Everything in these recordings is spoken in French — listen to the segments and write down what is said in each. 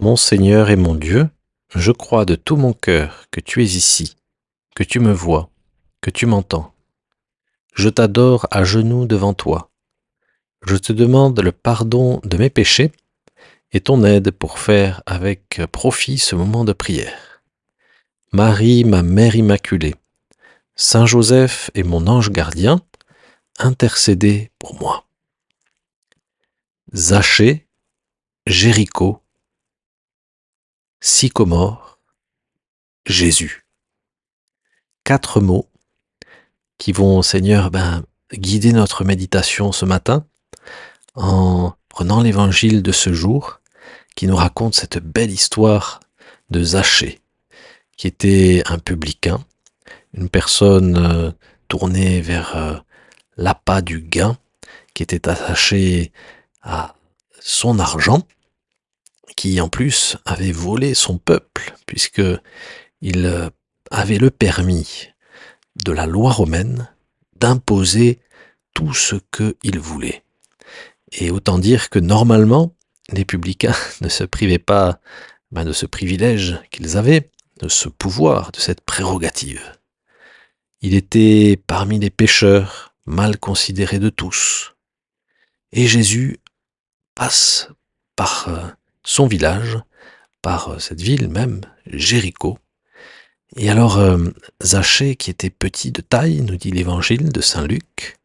Mon Seigneur et mon Dieu, je crois de tout mon cœur que tu es ici, que tu me vois, que tu m'entends. Je t'adore à genoux devant toi. Je te demande le pardon de mes péchés et ton aide pour faire avec profit ce moment de prière. Marie, ma Mère Immaculée, Saint Joseph et mon ange gardien, intercédez pour moi. Zachée, Jéricho, Sycomore, Jésus. 4 mots qui vont, Seigneur, guider notre méditation ce matin en prenant l'évangile de ce jour qui nous raconte cette belle histoire de Zachée, qui était un publicain, une personne tournée vers l'appât du gain, qui était attaché à son argent, qui en plus avait volé son peuple, puisque il avait le permis de la loi romaine d'imposer tout ce qu'il voulait. Et autant dire que normalement, les publicains ne se privaient pas de ce privilège qu'ils avaient, de ce pouvoir, de cette prérogative. Il était parmi les pécheurs, mal considéré de tous. Et Jésus passe par son village, par cette ville même, Jéricho. Et alors, Zachée, qui était petit de taille, nous dit l'évangile de Saint Luc,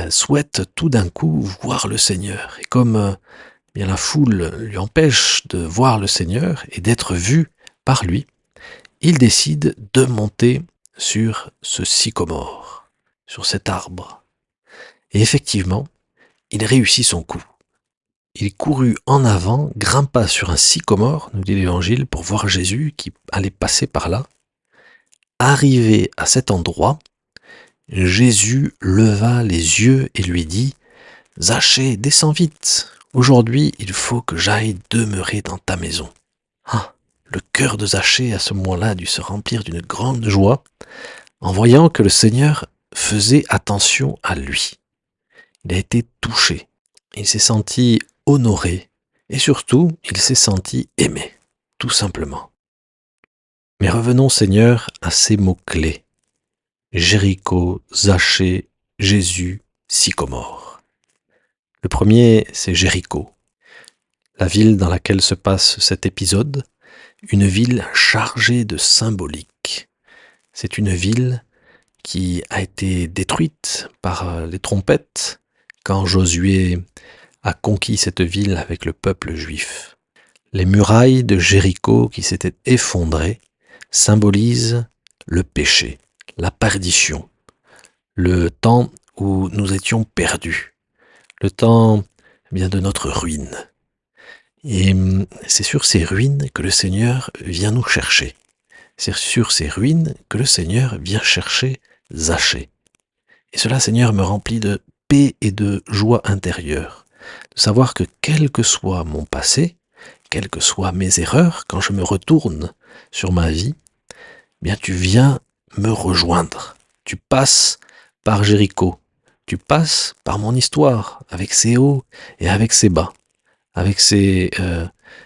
souhaite tout d'un coup voir le Seigneur. Et comme la foule lui empêche de voir le Seigneur et d'être vu par lui, il décide de monter sur ce sycomore, sur cet arbre. Et effectivement, il réussit son coup. Il courut en avant, grimpa sur un sycomore, nous dit l'Évangile, pour voir Jésus qui allait passer par là. Arrivé à cet endroit, Jésus leva les yeux et lui dit « Zachée, descends vite, aujourd'hui il faut que j'aille demeurer dans ta maison. » Ah, le cœur de Zachée à ce moment-là a dû se remplir d'une grande joie en voyant que le Seigneur faisait attention à lui. Il a été touché, il s'est senti honoré et surtout il s'est senti aimé, tout simplement. Mais revenons, Seigneur, à ces mots-clés. Jéricho, Zachée, Jésus, Sycomore. Le premier, c'est Jéricho, la ville dans laquelle se passe cet épisode, une ville chargée de symbolique. C'est une ville qui a été détruite par les trompettes quand Josué a conquis cette ville avec le peuple juif. Les murailles de Jéricho qui s'étaient effondrées symbolisent le péché, la perdition, le temps où nous étions perdus, le temps de notre ruine. Et c'est sur ces ruines que le Seigneur vient nous chercher. C'est sur ces ruines que le Seigneur vient chercher Zachée. Et cela, Seigneur, me remplit de paix et de joie intérieure, de savoir que quel que soit mon passé, quelles que soient mes erreurs, quand je me retourne sur ma vie, tu viens me rejoindre. Tu passes par Jéricho, tu passes par mon histoire, avec ses hauts et avec ses bas, avec ses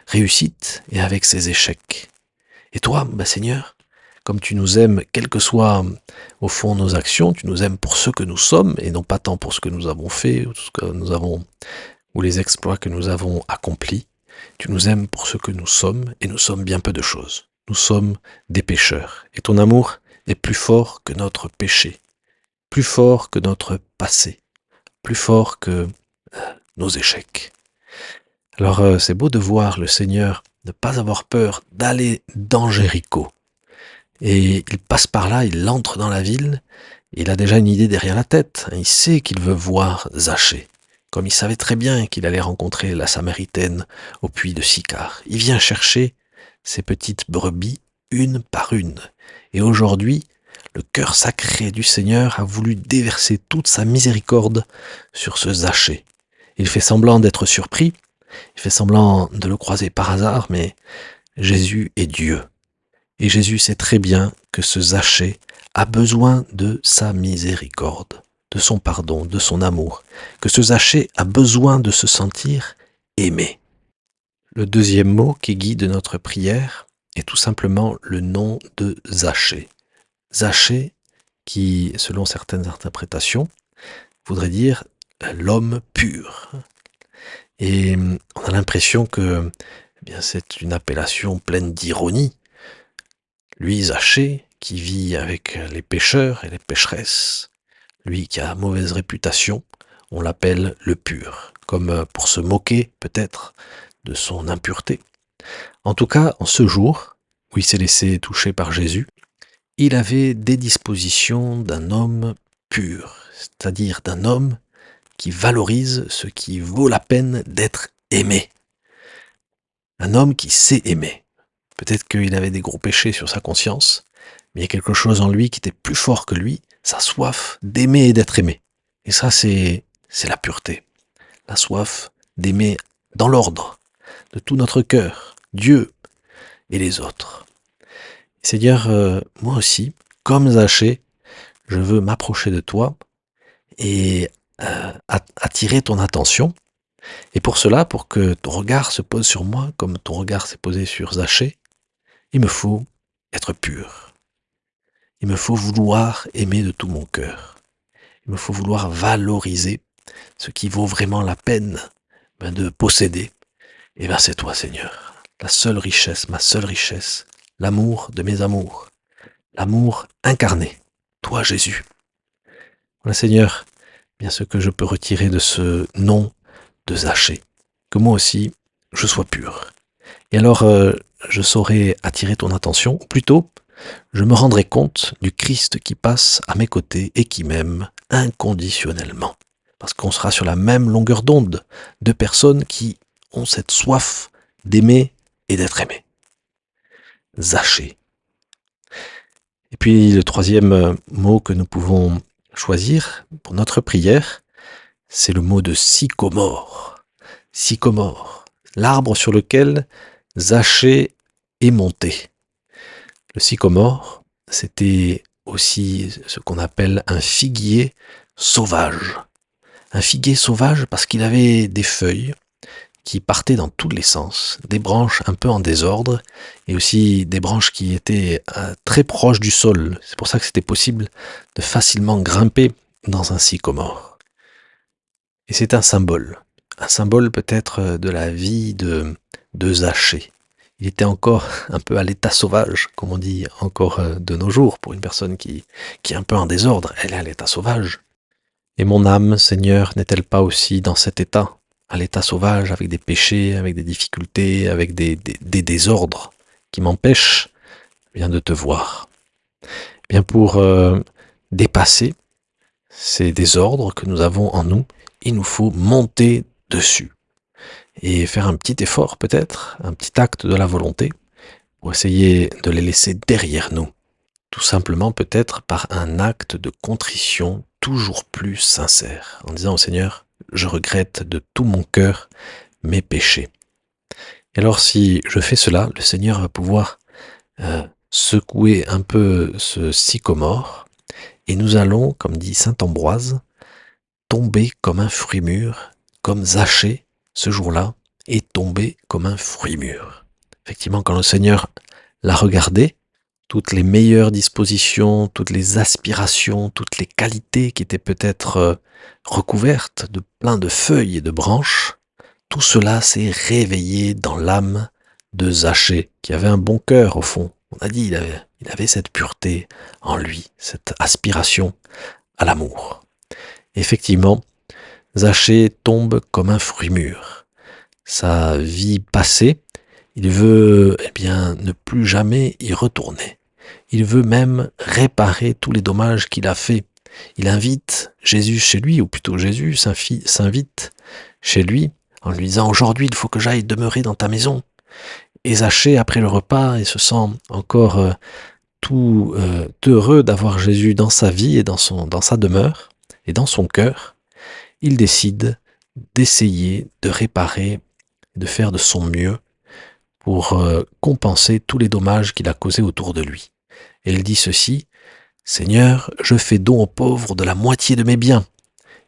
réussites et avec ses échecs. Et toi, Seigneur, comme tu nous aimes, quelles que soient au fond nos actions, tu nous aimes pour ce que nous sommes et non pas tant pour ce que nous avons fait ou ce que nous avons, ou les exploits que nous avons accomplis. Tu nous aimes pour ce que nous sommes et nous sommes bien peu de choses. Nous sommes des pécheurs et ton amour est plus fort que notre péché, plus fort que notre passé, plus fort que nos échecs. Alors c'est beau de voir le Seigneur ne pas avoir peur d'aller dans Jéricho. Et il passe par là, il entre dans la ville, il a déjà une idée derrière la tête, il sait qu'il veut voir Zachée, comme il savait très bien qu'il allait rencontrer la Samaritaine au puits de Sychar. Il vient chercher ces petites brebis une par une. Et aujourd'hui, le cœur sacré du Seigneur a voulu déverser toute sa miséricorde sur ce Zachée. Il fait semblant d'être surpris, il fait semblant de le croiser par hasard, mais Jésus est Dieu. Et Jésus sait très bien que ce Zachée a besoin de sa miséricorde, de son pardon, de son amour, que ce Zachée a besoin de se sentir aimé. Le deuxième mot qui guide notre prière est tout simplement le nom de Zachée. Zachée qui, selon certaines interprétations, voudrait dire l'homme pur. Et on a l'impression que c'est une appellation pleine d'ironie. Lui, Zachée, qui vit avec les pécheurs et les pécheresses, lui qui a mauvaise réputation, on l'appelle le pur, comme pour se moquer peut-être de son impureté. En tout cas, en ce jour où il s'est laissé toucher par Jésus, il avait des dispositions d'un homme pur, c'est-à-dire d'un homme qui valorise ce qui vaut la peine d'être aimé. Un homme qui sait aimer. Peut-être qu'il avait des gros péchés sur sa conscience, mais il y a quelque chose en lui qui était plus fort que lui, sa soif d'aimer et d'être aimé. Et ça, c'est la pureté. La soif d'aimer dans l'ordre, de tout notre cœur, Dieu et les autres. Seigneur, moi aussi, comme Zachée, je veux m'approcher de toi et attirer ton attention. Et pour cela, pour que ton regard se pose sur moi, comme ton regard s'est posé sur Zachée, il me faut être pur. Il me faut vouloir aimer de tout mon cœur. Il me faut vouloir valoriser ce qui vaut vraiment la peine de posséder. Et c'est toi, Seigneur. La seule richesse, ma seule richesse, l'amour de mes amours, l'amour incarné, toi, Jésus. Voilà, Seigneur, ce que je peux retirer de ce nom de Zachée, que moi aussi, je sois pur. Et alors, je saurai attirer ton attention, ou plutôt, je me rendrai compte du Christ qui passe à mes côtés et qui m'aime inconditionnellement. Parce qu'on sera sur la même longueur d'onde de personnes qui ont cette soif d'aimer et d'être aimées. Zachée. Et puis le troisième mot que nous pouvons choisir pour notre prière, c'est le mot de sycomore. Sycomore, l'arbre sur lequel Zachée est monté. Le sycomore, c'était aussi ce qu'on appelle un figuier sauvage. Un figuier sauvage parce qu'il avait des feuilles qui partaient dans tous les sens, des branches un peu en désordre et aussi des branches qui étaient très proches du sol. C'est pour ça que c'était possible de facilement grimper dans un sycomore. Et c'est un symbole peut-être de la vie de Zachée. Il était encore un peu à l'état sauvage, comme on dit encore de nos jours, pour une personne qui est un peu en désordre, elle est à l'état sauvage. Et mon âme, Seigneur, n'est-elle pas aussi dans cet état, à l'état sauvage, avec des péchés, avec des difficultés, avec des désordres qui m'empêchent de te voir. Pour dépasser ces désordres que nous avons en nous, il nous faut monter dessus et faire un petit effort peut-être, un petit acte de la volonté pour essayer de les laisser derrière nous. Tout simplement peut-être par un acte de contrition toujours plus sincère, en disant au Seigneur, je regrette de tout mon cœur mes péchés. Et alors si je fais cela, le Seigneur va pouvoir secouer un peu ce sycomore, et nous allons, comme dit saint Ambroise, tomber comme un fruit mûr, comme Zachée, ce jour-là, est tombé comme un fruit mûr. Effectivement, quand le Seigneur l'a regardé, toutes les meilleures dispositions, toutes les aspirations, toutes les qualités qui étaient peut-être recouvertes de plein de feuilles et de branches, tout cela s'est réveillé dans l'âme de Zachée, qui avait un bon cœur au fond. On a dit il avait cette pureté en lui, cette aspiration à l'amour. Effectivement, Zachée tombe comme un fruit mûr. Sa vie passée, il veut ne plus jamais y retourner. Il veut même réparer tous les dommages qu'il a faits. Il invite Jésus chez lui, ou plutôt Jésus s'invite chez lui en lui disant « Aujourd'hui, il faut que j'aille demeurer dans ta maison ». Et Zachée, après le repas, il se sent encore tout heureux d'avoir Jésus dans sa vie et dans sa demeure et dans son cœur. Il décide d'essayer de réparer, de faire de son mieux pour compenser tous les dommages qu'il a causés autour de lui. Et il dit ceci, « Seigneur, je fais don aux pauvres de la moitié de mes biens,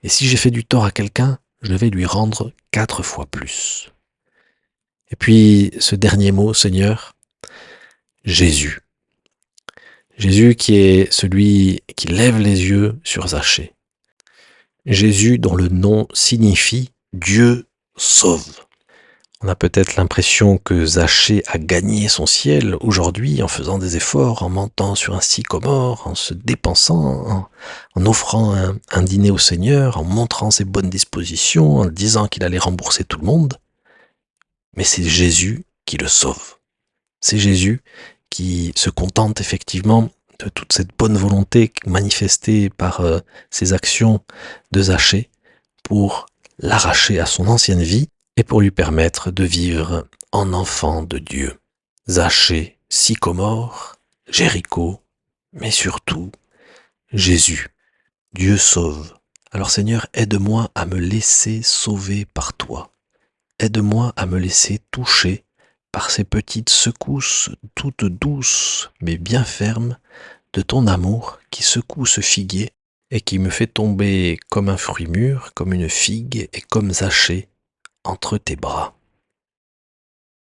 et si j'ai fait du tort à quelqu'un, je vais lui rendre 4 fois plus. » Et puis ce dernier mot, Seigneur, Jésus. Jésus qui est celui qui lève les yeux sur Zachée. Jésus dont le nom signifie Dieu sauve. On a peut-être l'impression que Zachée a gagné son ciel aujourd'hui en faisant des efforts, en montant sur un sycomore, en se dépensant, en offrant un dîner au Seigneur, en montrant ses bonnes dispositions, en disant qu'il allait rembourser tout le monde. Mais c'est Jésus qui le sauve. C'est Jésus qui se contente effectivement de toute cette bonne volonté manifestée par ses actions de Zachée pour l'arracher à son ancienne vie et pour lui permettre de vivre en enfant de Dieu. Zachée, Sycomore, Jéricho, mais surtout Jésus. Dieu sauve. Alors Seigneur, aide-moi à me laisser sauver par toi. Aide-moi à me laisser toucher par ces petites secousses toutes douces mais bien fermes de ton amour qui secoue ce figuier et qui me fait tomber comme un fruit mûr, comme une figue et comme Zachée entre tes bras.